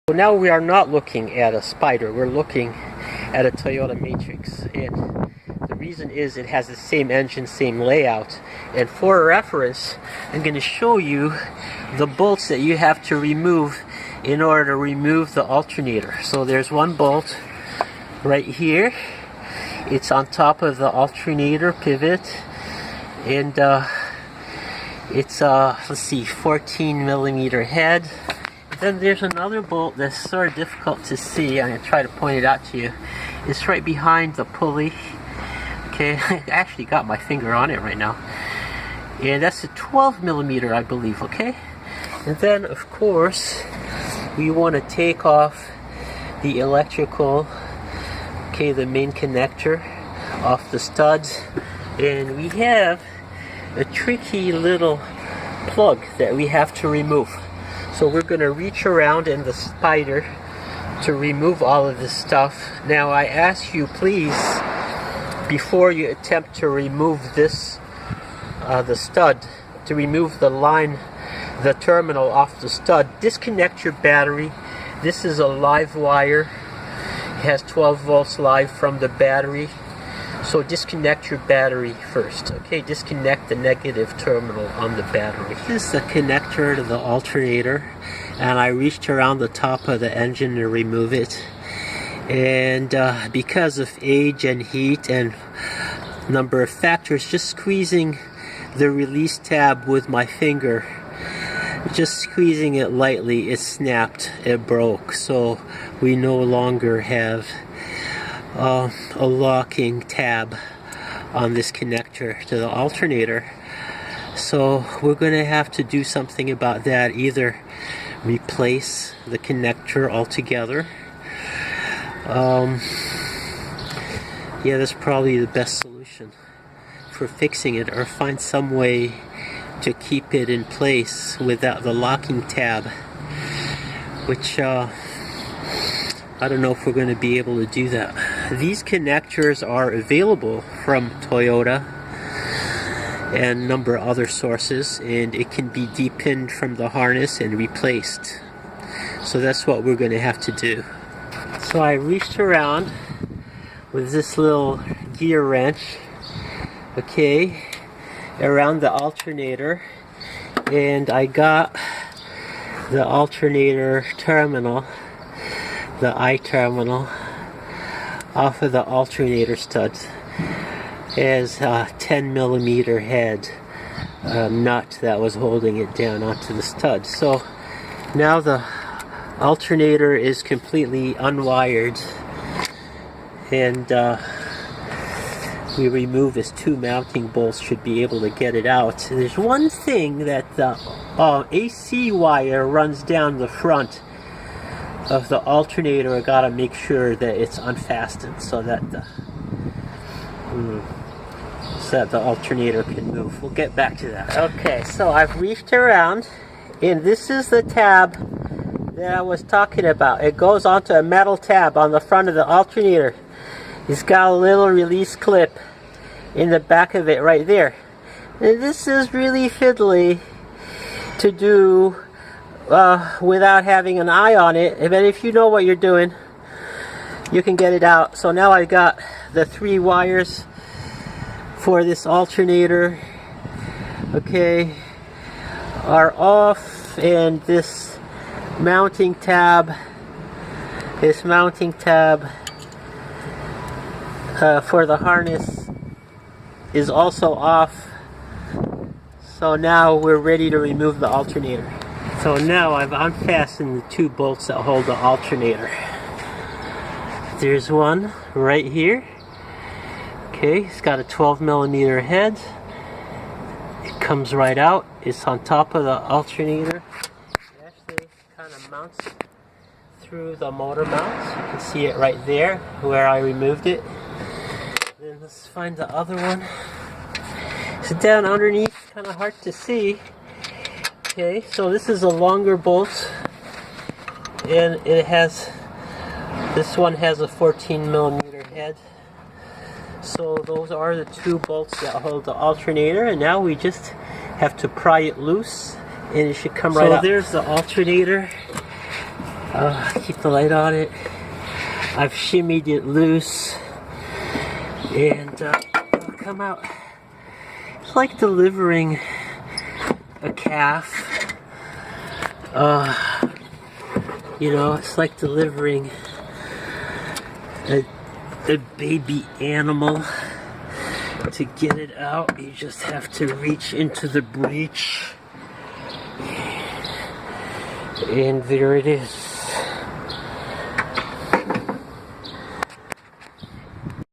So now we are not looking at a Spyder, we're looking at a Toyota Matrix, and the reason is it has the same engine, same layout. And for reference, I'm going to show you the bolts that you have to remove in order to remove the alternator. So there's one bolt right here. It's on top of the alternator pivot, and it's let's see, 14 millimeter head. Then there's another bolt that's sort of difficult to see. I'm going to try to point it out to you. It's right behind the pulley. Okay, I actually got my finger on it right now. And that's a 12 millimeter, I believe, okay? And then, of course, we want to take off the electrical, okay, the main connector off the studs. And we have a tricky little plug that we have to remove. So we're going to reach around in the Spyder to remove all of this stuff. Now I ask you, please, before you attempt to remove this, the stud, to remove the line, the terminal off the stud, disconnect your battery. This is a live wire. It has 12 volts live from the battery. So disconnect your battery first, okay? Disconnect the negative terminal on the battery. This is the connector to the alternator, and I reached around the top of the engine to remove it. And because of age and heat and number of factors, just squeezing the release tab with my finger, just squeezing it lightly, it snapped, it broke. So we no longer have a locking tab on this connector to the alternator. So we're going to have to do something about that, either replace the connector altogether. Yeah, that's probably the best solution for fixing it, or find some way to keep it in place without the locking tab, which I don't know if we're going to be able to do that. These connectors are available from Toyota and a number of other sources, and it can be depinned from the harness and replaced. So that's what we're going to have to do. So I reached around with this little gear wrench, okay, around the alternator, and I got the alternator terminal, the I terminal, off of the alternator studs as a 10 millimeter head nut that was holding it down onto the stud. So now the alternator is completely unwired, and we remove his two mounting bolts, should be able to get it out. There's one thing that the AC wire runs down the front of the alternator. I gotta make sure that it's unfastened so that the alternator can move. We'll get back to that. Okay, so I've reached around, and this is the tab that I was talking about. It goes onto a metal tab on the front of the alternator. It's got a little release clip in the back of it right there. And this is really fiddly to do without having an eye on it, but if you know what you're doing, you can get it out. So now I got the 3 wires for this alternator, okay, are off, and this mounting tab for the harness is also off. So now we're ready to remove the alternator. So now I've unfastened the 2 bolts that hold the alternator. There's one right here. Okay, it's got a 12 millimeter head. It comes right out. It's on top of the alternator. It actually kind of mounts through the motor mounts. You can see it right there where I removed it. Then let's find the other one. It's down underneath, kind of hard to see. Okay, so this is a longer bolt, and it has, this one has a 14 millimeter head. So those are the 2 bolts that hold the alternator, and now we just have to pry it loose, and it should come right out. So there's the alternator, Keep the light on it. I've shimmied it loose, and it'll come out. It's like delivering a calf. You know, it's like delivering a baby animal. To get it out, you just have to reach into the breech, and there it is.